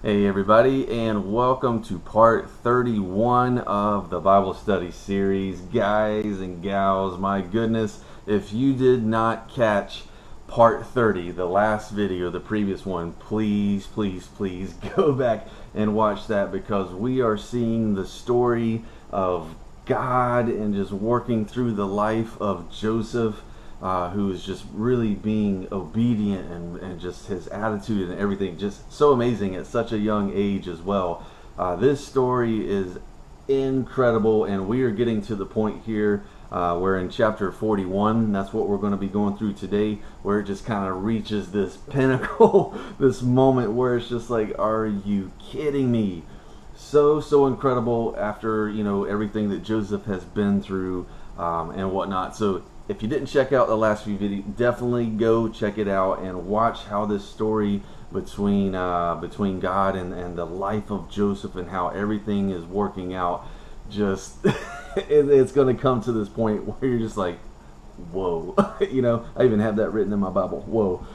Hey everybody, and welcome to part 31 of the Bible study series. Guys and gals, my goodness, if you did not catch part 30, the last video, the previous one, please go back and watch that, because we are seeing the story of God and just working through the life of Joseph, who is just really being obedient, and just his attitude and everything, just so amazing at such a young age as well. This story is incredible, and we are getting to the point here where in chapter 41, that's what we're going to be going through today, where it just kind of reaches this pinnacle, this moment where it's just like, are you kidding me? So incredible after everything that Joseph has been through and whatnot. So if you didn't check out the last few videos, definitely go check it out and watch how this story between God and the life of Joseph and how everything is working out. Just it's going to come to this point where you're just like, whoa. I even have that written in my Bible. Whoa.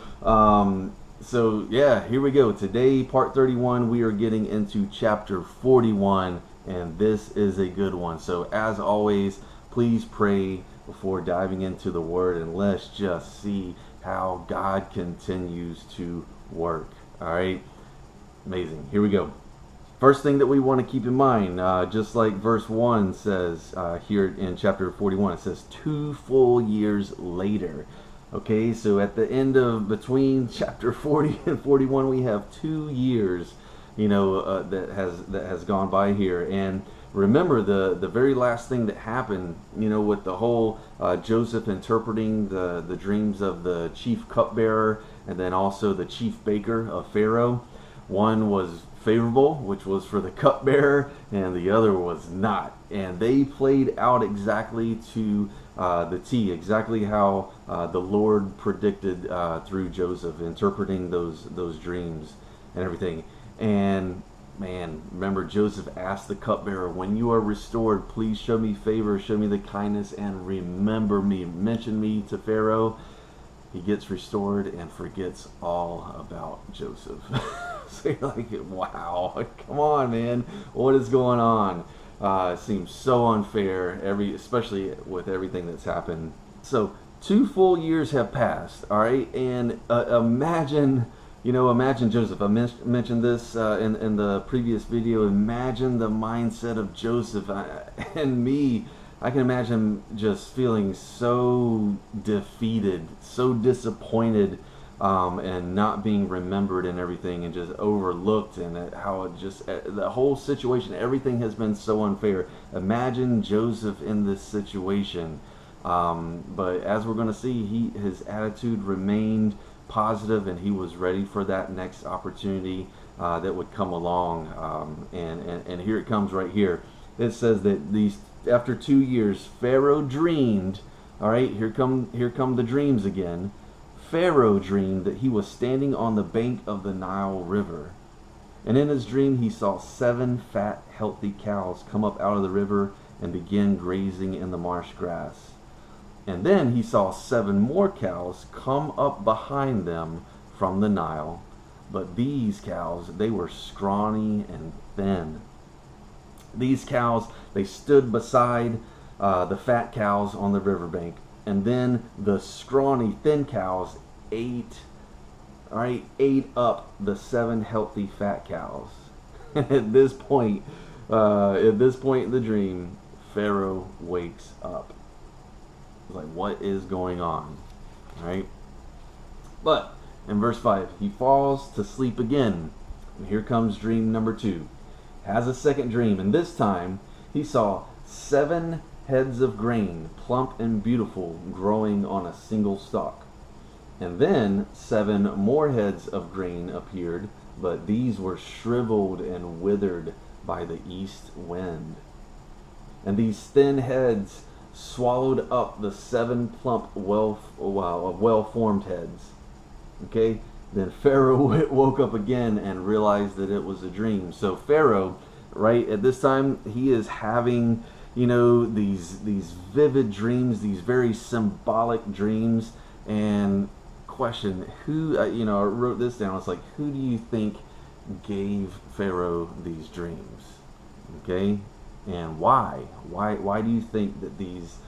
So yeah, here we go. Today, part 31, we are getting into chapter 41, and this is a good one. So as always, please pray before diving into the word, and let's just see how God continues to work. All right, amazing. Here we go. First thing that we want to keep in mind, just like verse 1 says here in chapter 41, it says 2 full years later. Okay, so at the end of between chapter 40 and 41, we have 2 years, that has gone by here. And remember, the very last thing that happened, with the whole Joseph interpreting the dreams of the chief cupbearer and then also the chief baker of Pharaoh. One was favorable, which was for the cupbearer, and the other was not. And they played out exactly to the T, exactly how the Lord predicted through Joseph, interpreting those dreams and everything. And man, remember, Joseph asked the cupbearer, when you are restored, please show me favor, show me the kindness, and remember me, mention me to Pharaoh. He gets restored and forgets all about Joseph. So you're like, wow, come on, man, what is going on? It seems so unfair, especially with everything that's happened. So 2 full years have passed, all right, and imagine Joseph. I mentioned this in the previous video. Imagine the mindset of Joseph and me. I can imagine just feeling so defeated, so disappointed, and not being remembered and everything, and just overlooked, and how it just, the whole situation, everything has been so unfair. Imagine Joseph in this situation. But as we're going to see, his attitude remained positive, and he was ready for that next opportunity that would come along. And here it comes right here. It says that after 2 years, Pharaoh dreamed. All right, here come the dreams again. Pharaoh dreamed that he was standing on the bank of the Nile River, and in his dream he saw 7 fat, healthy cows come up out of the river and begin grazing in the marsh grass. And then he saw 7 more cows come up behind them from the Nile. But these cows, they were scrawny and thin. These cows, they stood beside the fat cows on the riverbank. And then the scrawny, thin cows ate up the 7 healthy fat cows. At this point in the dream, Pharaoh wakes up. It's like, what is going on? All right. But in verse 5, he falls to sleep again. And here comes dream number 2. Has a second dream, and this time he saw 7 heads of grain, plump and beautiful, growing on a single stalk. And then 7 more heads of grain appeared, but these were shriveled and withered by the east wind. And these thin heads swallowed up the 7 plump, well-formed heads. Okay? Then Pharaoh woke up again and realized that it was a dream. So Pharaoh, right, at this time, he is having, these vivid dreams, these very symbolic dreams. And question, who, I wrote this down. It's like, who do you think gave Pharaoh these dreams? Okay, and why? Why do you think that these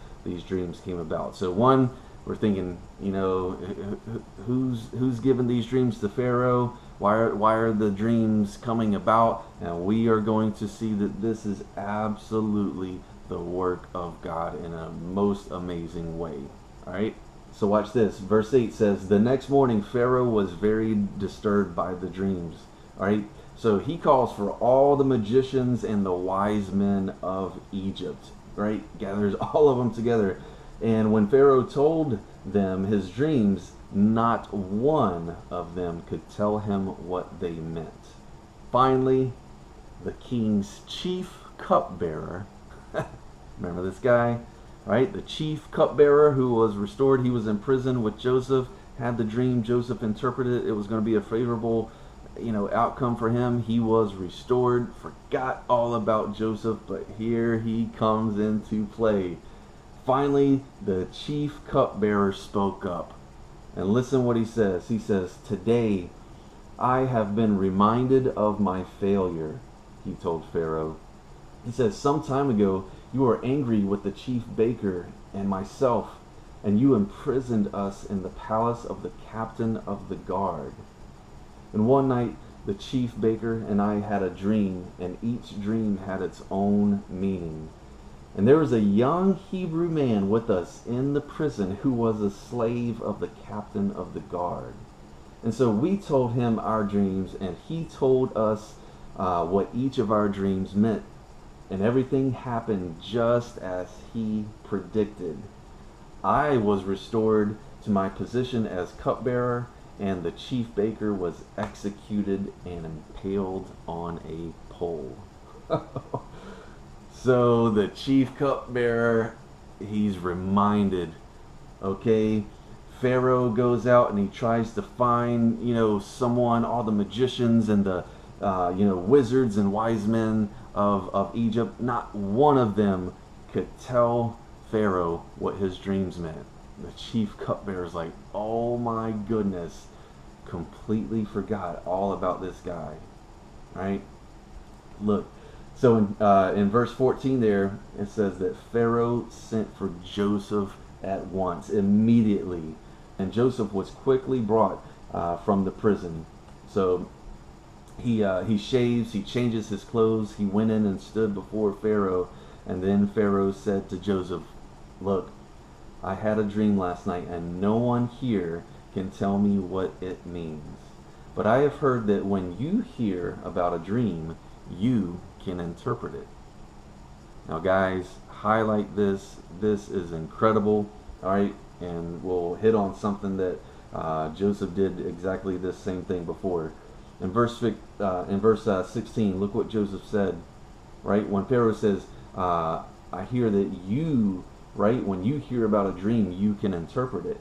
dreams came about? So one, we're thinking, who's given these dreams to Pharaoh? Why are the dreams coming about? And we are going to see that this is absolutely the work of God in a most amazing way. All right. So watch this. Verse 8 says, "The next morning Pharaoh was very disturbed by the dreams." All right. So he calls for all the magicians and the wise men of Egypt. Right. Gathers all of them together. And when Pharaoh told them his dreams, not one of them could tell him what they meant. Finally, the king's chief cupbearer, remember this guy, right? The chief cupbearer who was restored, he was in prison with Joseph, had the dream. Joseph interpreted it. It was going to be a favorable, outcome for him. He was restored, forgot all about Joseph, but here he comes into play. Finally, the chief cupbearer spoke up. And listen what he says. He says, "Today I have been reminded of my failure," he told Pharaoh. He says, "Some time ago you were angry with the chief baker and myself, and you imprisoned us in the palace of the captain of the guard. And one night the chief baker and I had a dream, and each dream had its own meaning. And there was a young Hebrew man with us in the prison who was a slave of the captain of the guard. And so we told him our dreams, and he told us what each of our dreams meant. And everything happened just as he predicted. I was restored to my position as cupbearer, and the chief baker was executed and impaled on a pole." So the chief cupbearer, he's reminded, okay, Pharaoh goes out and he tries to find, someone, all the magicians and the, wizards and wise men of Egypt. Not one of them could tell Pharaoh what his dreams meant. The chief cupbearer's like, oh my goodness, completely forgot all about this guy, right? Look. So in verse 14 there, it says that Pharaoh sent for Joseph at once, immediately. And Joseph was quickly brought from the prison. So he shaves, he changes his clothes, he went in and stood before Pharaoh. And then Pharaoh said to Joseph, "Look, I had a dream last night, and no one here can tell me what it means. But I have heard that when you hear about a dream, you can interpret it." Now guys, highlight this. This is incredible. All right, and we'll hit on something that Joseph did exactly this same thing before. In verse 16, look what Joseph said. Right, when Pharaoh says, "I hear that you," right, when you hear about a dream, you can interpret it.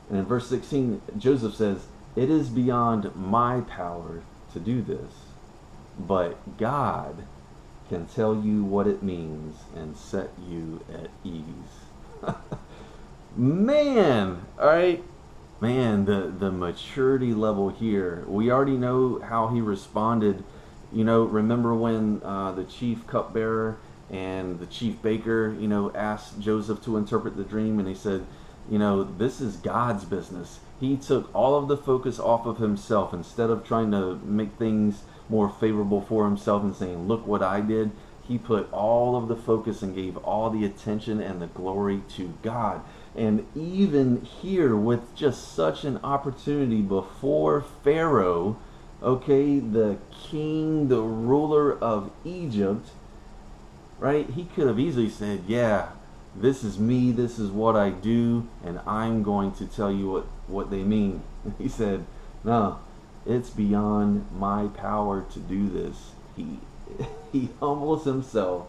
And in verse 16, Joseph says, "It is beyond my power to do this, but God can tell you what it means and set you at ease." Man, all right, man, the maturity level here. We already know how he responded. Remember when the chief cupbearer and the chief baker, asked Joseph to interpret the dream, and he said, this is God's business. He took all of the focus off of himself instead of trying to make things more favorable for himself and saying, "Look what I did." He put all of the focus and gave all the attention and the glory to God. And even here, with just such an opportunity before Pharaoh, okay, the king, the ruler of Egypt, right, he could have easily said, "Yeah, this is me, this is what I do, and I'm going to tell you what they mean." He said, "No, it's beyond my power to do this." He humbles himself.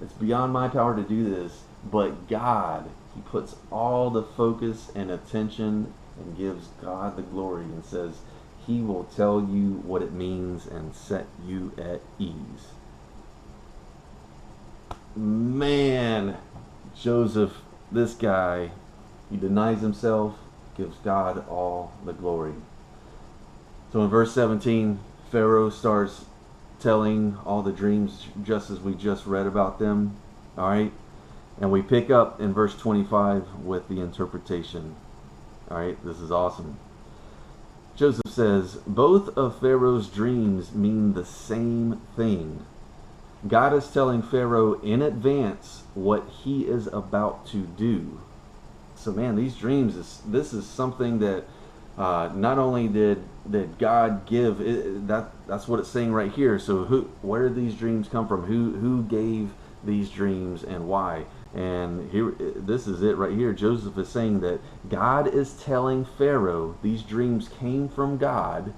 It's beyond my power to do this, but God, he puts all the focus and attention and gives God the glory and says he will tell you what it means and set you at ease. Man, Joseph, this guy, he denies himself, gives God all the glory. So in verse 17, Pharaoh starts telling all the dreams just as we just read about them. All right, and we pick up in verse 25 with the interpretation. All right, this is awesome. Joseph says, both of Pharaoh's dreams mean the same thing. God is telling Pharaoh in advance what he is about to do. So man, these dreams, this is something that not only did God give, that's what it's saying right here. So where did these dreams come from? Who gave these dreams and why? And here, this is it right here. Joseph is saying that God is telling Pharaoh these dreams came from God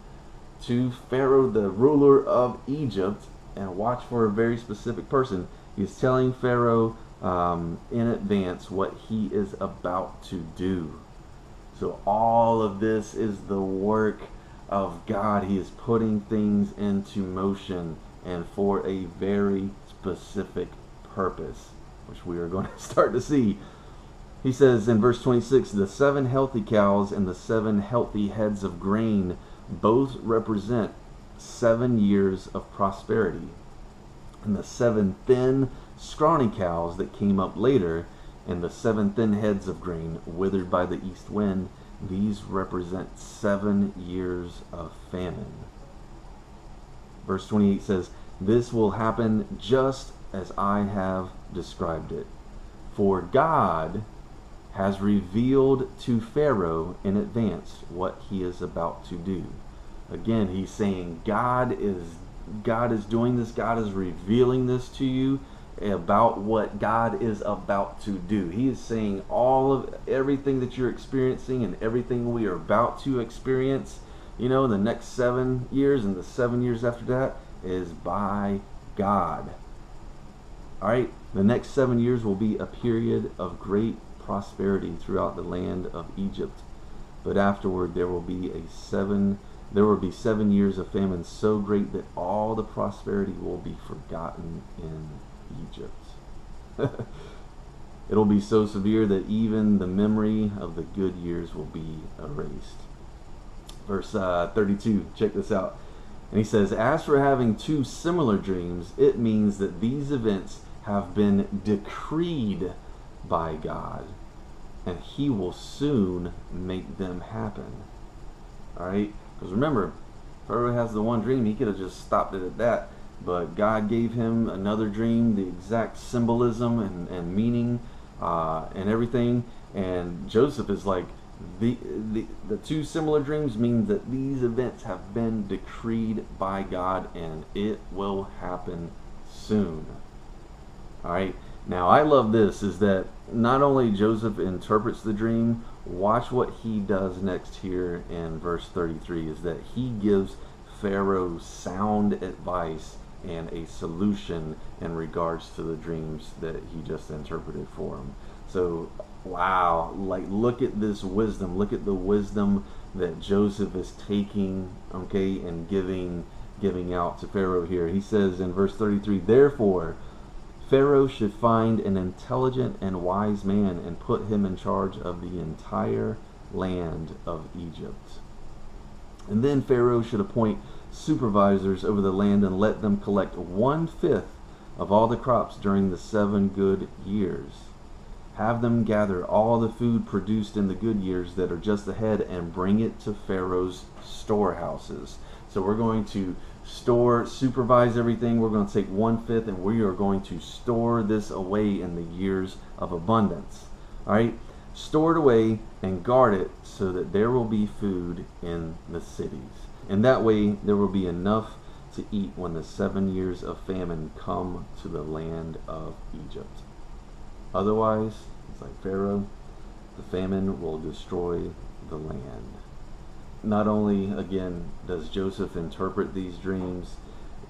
to Pharaoh, the ruler of Egypt, and watch for a very specific person. He's telling Pharaoh in advance what he is about to do. So all of this is the work of God. He is putting things into motion and for a very specific purpose, which we are going to start to see. He says in verse 26, the 7 healthy cows and the 7 healthy heads of grain both represent 7 years of prosperity. And the 7 thin, scrawny cows that came up later, and the 7 thin heads of grain withered by the east wind, these represent 7 years of famine. Verse 28 says, this will happen just as I have described it. For God has revealed to Pharaoh in advance what he is about to do. Again, he's saying God is doing this. God is revealing this to you about what God is about to do. He is saying everything that you're experiencing and everything we are about to experience, in the next 7 years and the 7 years after that is by God. All right, the next 7 years will be a period of great prosperity throughout the land of Egypt, but afterward there will be 7 years of famine so great that all the prosperity will be forgotten in Egypt. It'll be so severe that even the memory of the good years will be erased. Verse 32, check this out. And he says, as for having 2 similar dreams, it means that these events have been decreed by God, and he will soon make them happen. All right? Because remember, Pharaoh has the one dream. He could have just stopped it at that. But God gave him another dream, the exact symbolism and meaning and everything. And Joseph is like, the 2 similar dreams mean that these events have been decreed by God, and it will happen soon. All right. Now, I love this, is that not only Joseph interprets the dream, watch what he does next here in verse 33, is that he gives Pharaoh sound advice and a solution in regards to the dreams that he just interpreted for him. So, wow, look at this wisdom. Look at the wisdom that Joseph is taking, okay, and giving out to Pharaoh here. He says in verse 33, therefore, Pharaoh should find an intelligent and wise man and put him in charge of the entire land of Egypt. And then Pharaoh should appoint supervisors over the land and let them collect 1/5 of all the crops during the 7 good years. Have them gather all the food produced in the good years that are just ahead and bring it to Pharaoh's storehouses. So we're going to supervise everything. We're going to take 1/5 and we are going to store this away in the years of abundance. All right, store it away and guard it so that there will be food in the cities. And that way there will be enough to eat when the 7 years of famine come to the land of Egypt. Otherwise, it's like Pharaoh, the famine will destroy the land. Not only, again, does Joseph interpret these dreams,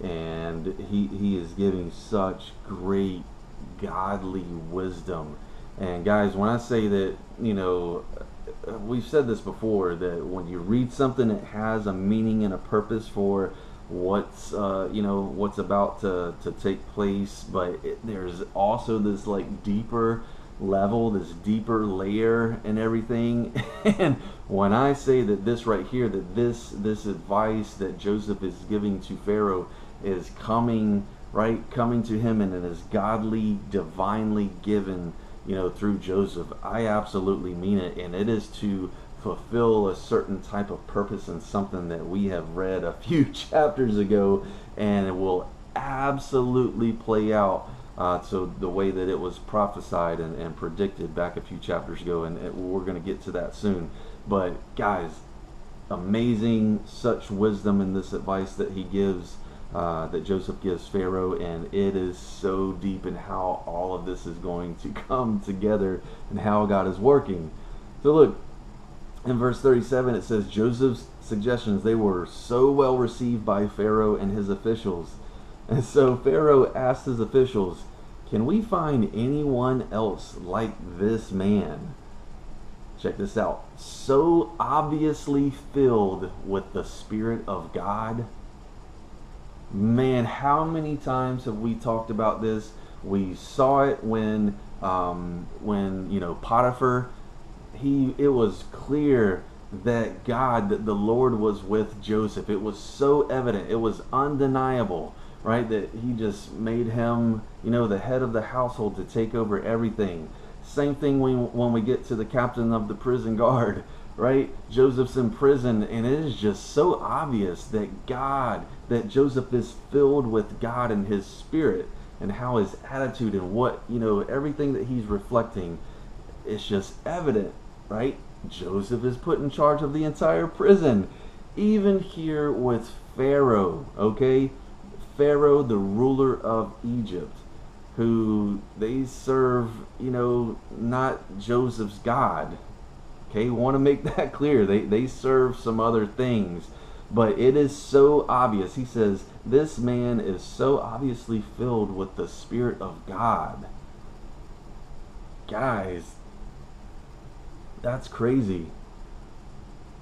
and he is giving such great godly wisdom. And guys, when I say that, we've said this before, that when you read something, it has a meaning and a purpose for what's about to take place, but there's also this deeper level, this deeper layer and everything. And when I say that this right here, that this advice that Joseph is giving to Pharaoh is coming to him, and it is godly, divinely given, through Joseph, I absolutely mean it. And it is to fulfill a certain type of purpose and something that we have read a few chapters ago, and it will absolutely play out so the way that it was prophesied and predicted back a few chapters ago, and we're going to get to that soon. But guys, amazing, such wisdom in this advice that he gives, that Joseph gives Pharaoh, and it is so deep in how all of this is going to come together and how God is working. So look, in verse 37 it says, Joseph's suggestions, they were so well received by Pharaoh and his officials. And so Pharaoh asked his officials, can we find anyone else like this man? Check this out. So obviously filled with the Spirit of God. Man, how many times have we talked about this? We saw it when Potiphar, it was clear that the Lord was with Joseph. It was so evident. It was undeniable, right? That he just made him, the head of the household to take over everything. Same thing when we get to the captain of the prison guard, right? Joseph's in prison, and it is just so obvious that Joseph is filled with God and his Spirit, and how his attitude and what, everything that he's reflecting, it's just evident, right? Joseph is put in charge of the entire prison. Even here with Pharaoh, okay? Pharaoh, the ruler of Egypt, who they serve, not Joseph's God. Okay, want to make that clear. They serve some other things. But it is so obvious. He says, this man is so obviously filled with the Spirit of God. Guys, that's crazy.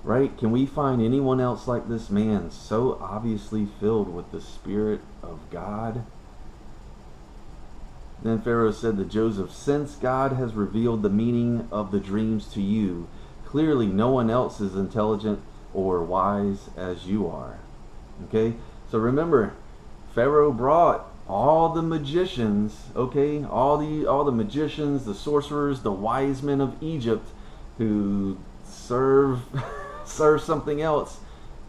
Right? Can we find anyone else like this man, so obviously filled with the Spirit of God? Then Pharaoh said to Joseph, since God has revealed the meaning of the dreams to you, clearly no one else is intelligent or wise as you are. Okay? So remember, Pharaoh brought all the magicians, okay? All the magicians, the sorcerers, the wise men of Egypt who serve something else,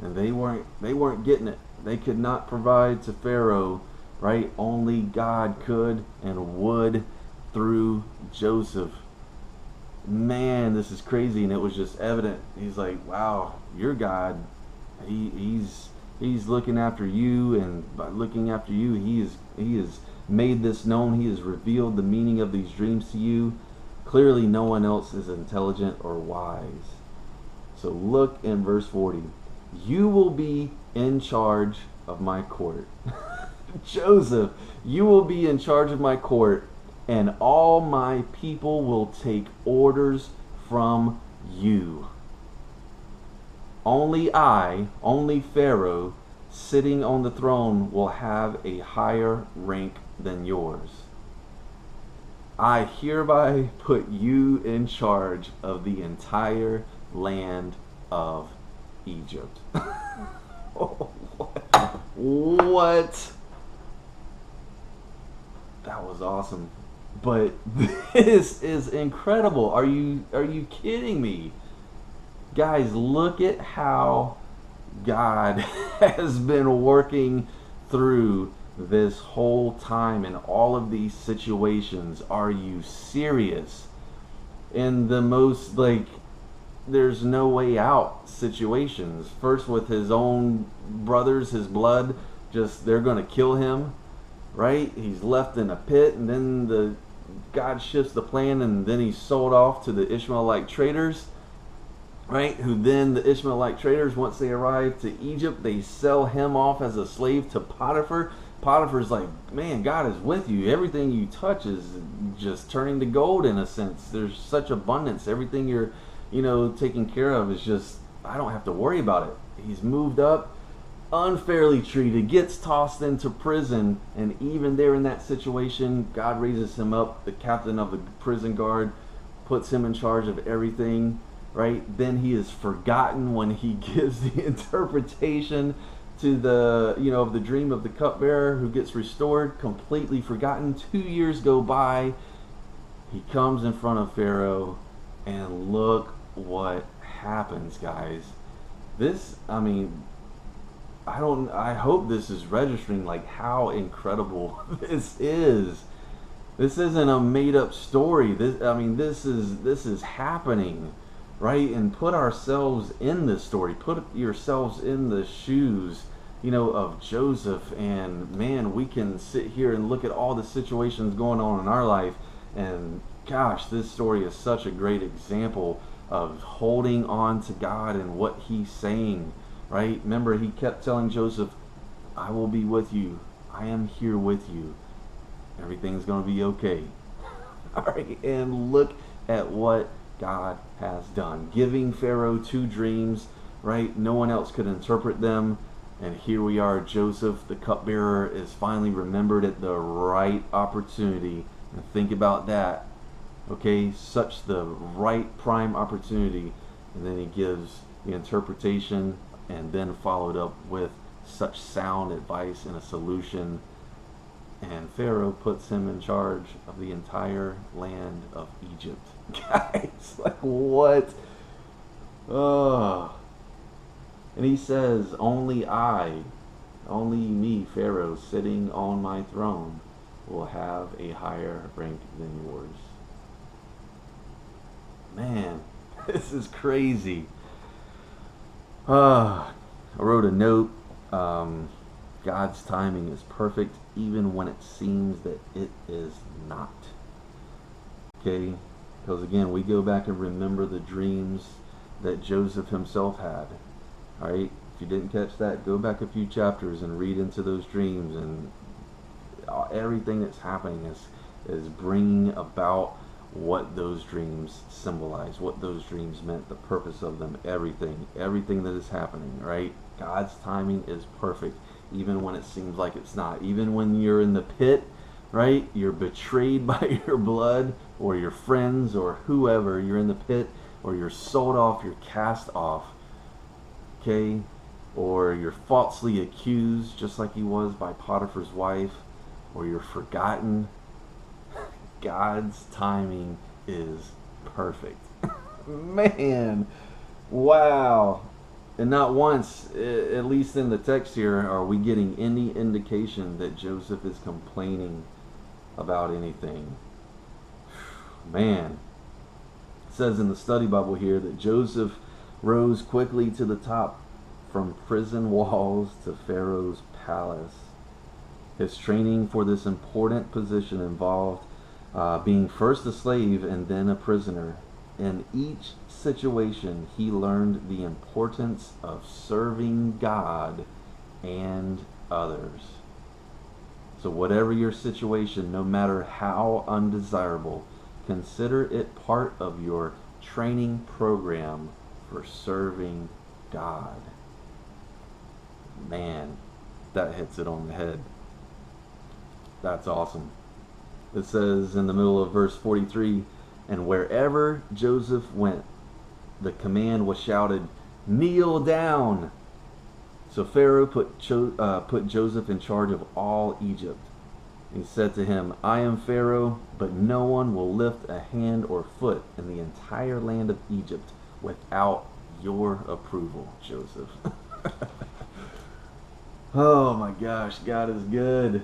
and they weren't getting it. They could not provide to Pharaoh, right? Only God could and would through Joseph. Man, this is crazy, and it was just evident. He's like, wow, your God, he's looking after you, and by looking after you, he has made this known. He has revealed the meaning of these dreams to you. Clearly no one else is intelligent or wise. So look in verse 40. You will be in charge of my court. Joseph, you will be in charge of my court, and all my people will take orders from you. Only Pharaoh, sitting on the throne, will have a higher rank than yours. I hereby put you in charge of the entire land of Egypt. What? That was awesome. But this is incredible. Are you kidding me? Guys, look at how God has been working through this whole time in all of these situations. Are you serious? In the most, there's no way out situations. First with his own brothers, his blood, they're going to kill him, right? He's left in a pit, and then God shifts the plan, and then he's sold off to the Ishmaelite traders, right? Who then the Ishmaelite traders, once they arrive to Egypt, they sell him off as a slave to Potiphar. Potiphar's like, man, God is with you. Everything you touch is just turning to gold in a sense. There's such abundance. Everything you're taking care of is just, I don't have to worry about it. He's moved up unfairly treated, gets tossed into prison, and even there in that situation, God raises him up, the captain of the prison guard, puts him in charge of everything, right? Then he is forgotten when he gives the interpretation to the, of the dream of the cupbearer who gets restored, completely forgotten. 2 years go by. He comes in front of Pharaoh, and look what happens, guys. I hope this is registering like how incredible this is. This isn't a made up story. This is happening, right? And put ourselves in this story. Put yourselves in the shoes, of Joseph. And man, we can sit here and look at all the situations going on in our life. And gosh, this story is such a great example of holding on to God and what he's saying, right? Remember, he kept telling Joseph, I will be with you. I am here with you. Everything's going to be okay. All right, and look at what God has done. Giving Pharaoh 2 dreams, right? No one else could interpret them. And here we are, Joseph, the cupbearer, is finally remembered at the right opportunity. And think about that. Okay, such the right prime opportunity. And then he gives the interpretation and then followed up with such sound advice and a solution. And Pharaoh puts him in charge of the entire land of Egypt. Guys, like what? Oh. And he says, only me, Pharaoh, sitting on my throne, will have a higher rank than yours. Man, this is crazy. I wrote a note. God's timing is perfect even when it seems that it is not. Okay? Because again, we go back and remember the dreams that Joseph himself had. Alright? If you didn't catch that, go back a few chapters and read into those dreams, and everything that's happening is bringing about what those dreams symbolize, what those dreams meant, the purpose of them, everything that is happening, right? God's timing is perfect, even when it seems like it's not. Even when you're in the pit, right? You're betrayed by your blood or your friends or whoever. You're in the pit, or you're sold off, you're cast off, okay? Or you're falsely accused, just like he was by Potiphar's wife, or you're forgotten. God's timing is perfect. Man, wow. And not once, at least in the text here, are we getting any indication that Joseph is complaining about anything. Man. It says in the study Bible here that Joseph rose quickly to the top from prison walls to Pharaoh's palace. His training for this important position involved being first a slave and then a prisoner. In each situation, he learned the importance of serving God and others. So whatever your situation, no matter how undesirable, consider it part of your training program for serving God. Man, that hits it on the head. That's awesome. It says in the middle of verse 43, and wherever Joseph went, the command was shouted, kneel down. So Pharaoh put Joseph in charge of all Egypt. He said to him, I am Pharaoh, but no one will lift a hand or foot in the entire land of Egypt without your approval, Joseph. Oh my gosh, God is good.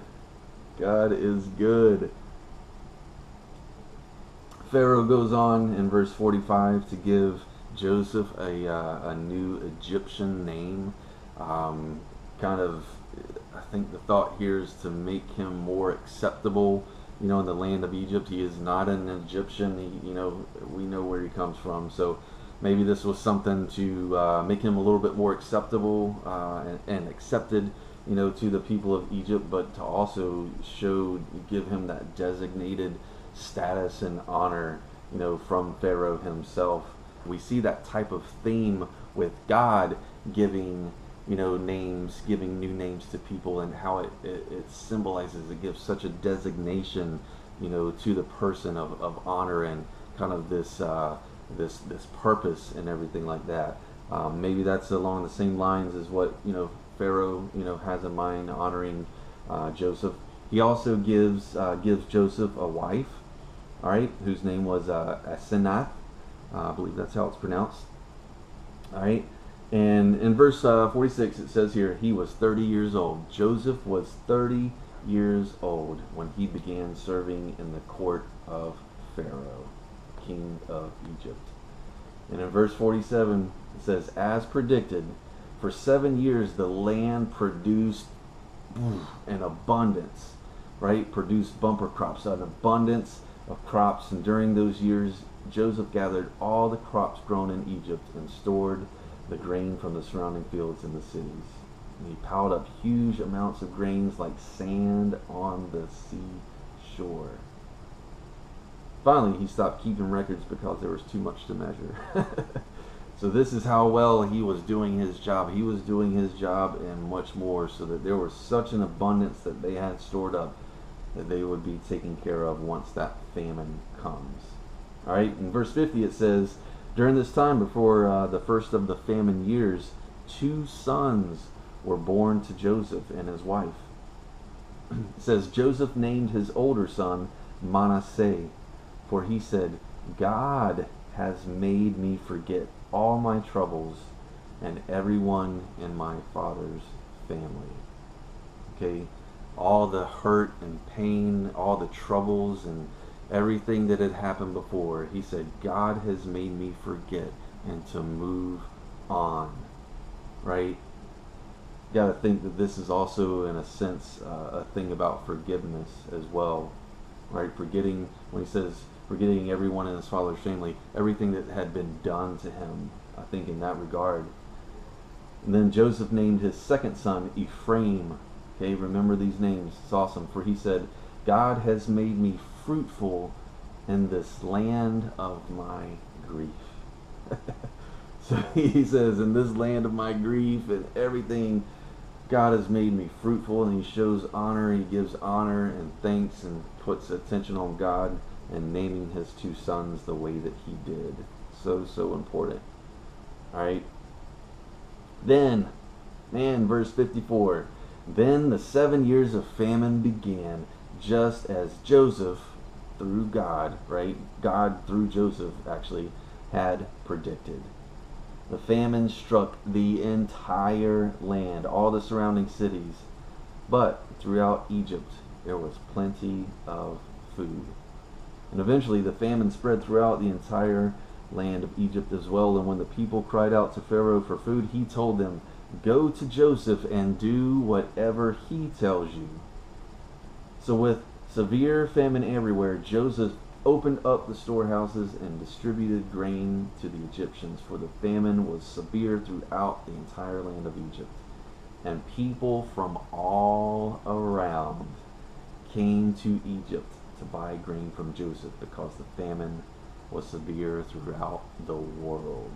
God is good. Pharaoh goes on in verse 45 to give Joseph a new Egyptian name. I think the thought here is to make him more acceptable, in the land of Egypt. He is not an Egyptian. We know where he comes from. So maybe this was something to make him a little bit more acceptable and accepted, to the people of Egypt, but to also give him that designated status and honor, from Pharaoh himself. We see that type of theme with God giving names, giving new names to people, and how it symbolizes, it gives such a designation, to the person of honor, and kind of this purpose and everything like that. Maybe that's along the same lines as what Pharaoh has in mind, honoring Joseph. He also gives Joseph a wife, all right, whose name was Asenath. I believe that's how it's pronounced. All right, and in verse 46 it says here, he was 30 years old. Joseph was 30 years old when he began serving in the court of Pharaoh, king of Egypt. And in verse 47 it says, as predicted, for 7 years the land produced an abundance, right? Produced bumper crops, an abundance of crops. And during those years, Joseph gathered all the crops grown in Egypt and stored the grain from the surrounding fields in the cities. And he piled up huge amounts of grains like sand on the seashore. Finally, he stopped keeping records because there was too much to measure. So this is how well he was doing his job. He was doing his job and much more, so that there was such an abundance that they had stored up that they would be taken care of once that famine comes. All right, in verse 50 it says, during this time before the first of the famine years, 2 sons were born to Joseph and his wife. It says, Joseph named his older son Manasseh, for he said, God has made me forget all my troubles and everyone in my father's family. Okay, all the hurt and pain, all the troubles and everything that had happened before, he said, God has made me forget and to move on. Right? You got to think that this is also, in a sense, a thing about forgiveness as well. Right? Forgetting, when he says, forgetting everyone in his father's family, everything that had been done to him, I think, in that regard. And then Joseph named his second son Ephraim. Okay, remember these names. It's awesome. For he said, God has made me fruitful in this land of my grief. So he says, in this land of my grief and everything, God has made me fruitful. And he shows honor. He gives honor and thanks and puts attention on God, and naming his 2 sons the way that he did. So important. All right. Then, verse 54. Then the 7 years of famine began, just as Joseph, through God, right? God, through Joseph, actually, had predicted. The famine struck the entire land, all the surrounding cities. But throughout Egypt, there was plenty of food. And eventually the famine spread throughout the entire land of Egypt as well. And when the people cried out to Pharaoh for food, he told them, go to Joseph and do whatever he tells you. So with severe famine everywhere, Joseph opened up the storehouses and distributed grain to the Egyptians, for the famine was severe throughout the entire land of Egypt. And people from all around came to Egypt to buy grain from Joseph, because the famine was severe throughout the world.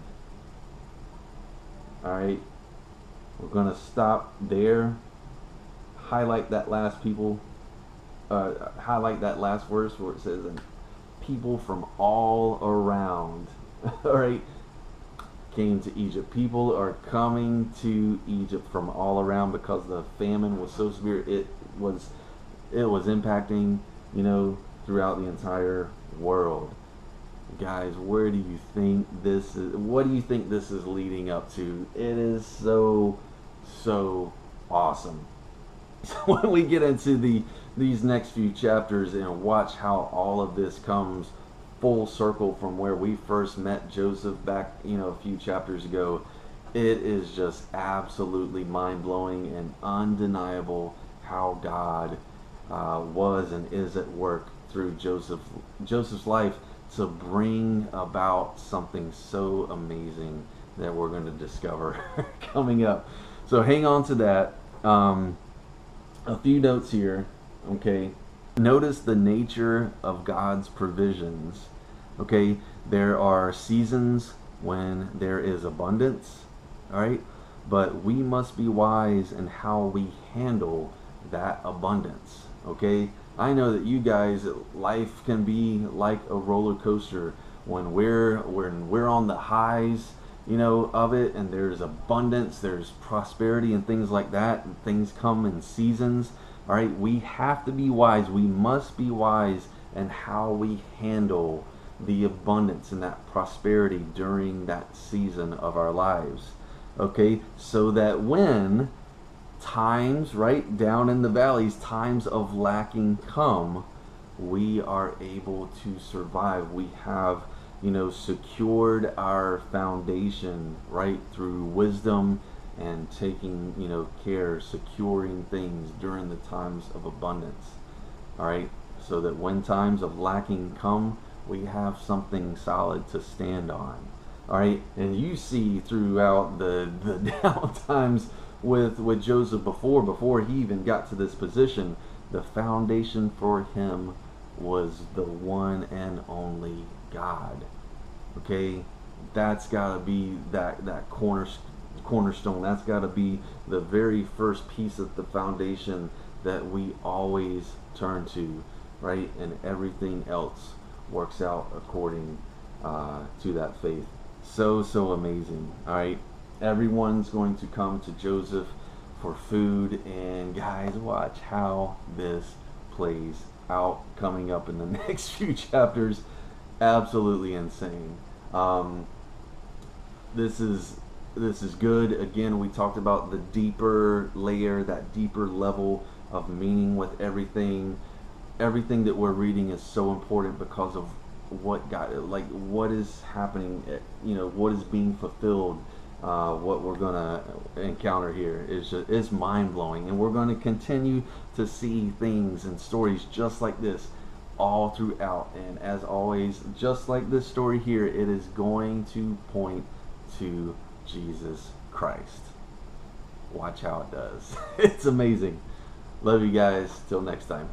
All right, we're going to stop there. Highlight that last verse where it says, and people from all around, all right, came to Egypt. People are coming to Egypt from all around because the famine was so severe. It was impacting, throughout the entire world. Guys, where do you think this is? What do you think this is leading up to? It is so awesome. So when we get into these next few chapters and watch how all of this comes full circle from where we first met Joseph back, a few chapters ago, it is just absolutely mind-blowing and undeniable how God was and is at work through Joseph's life to bring about something so amazing that we're going to discover coming up. So hang on to that. A few notes here. Okay, notice the nature of God's provisions. Okay, there are seasons when there is abundance, all right, but we must be wise in how we handle that abundance. Okay, I know that you guys, life can be like a roller coaster. When we're on the highs, of it, and there's abundance, there's prosperity and things like that, and things come in seasons. All right, we have to be wise. We must be wise in how we handle the abundance and that prosperity during that season of our lives. Okay, so that when times, right, down in the valleys, times of lacking come, we are able to survive. We have, secured our foundation, right, through wisdom and taking, care, securing things during the times of abundance. All right, so that when times of lacking come, we have something solid to stand on. All right, and you see throughout the down times with Joseph before he even got to this position, the foundation for him was the one and only God. Okay, that's got to be that cornerstone. That's got to be the very first piece of the foundation that we always turn to, right? And everything else works out according to that faith. So amazing. All right, everyone's going to come to Joseph for food, and guys, watch how this plays out coming up in the next few chapters. Absolutely insane. This is good. Again, we talked about the deeper layer, that deeper level of meaning with everything. Everything that we're reading is so important because of what is happening, what is being fulfilled. What we're gonna encounter here is mind-blowing, and we're going to continue to see things and stories just like this all throughout. And as always, just like this story here, it is going to point to Jesus Christ. Watch how it does. It's amazing. Love you guys. Till next time.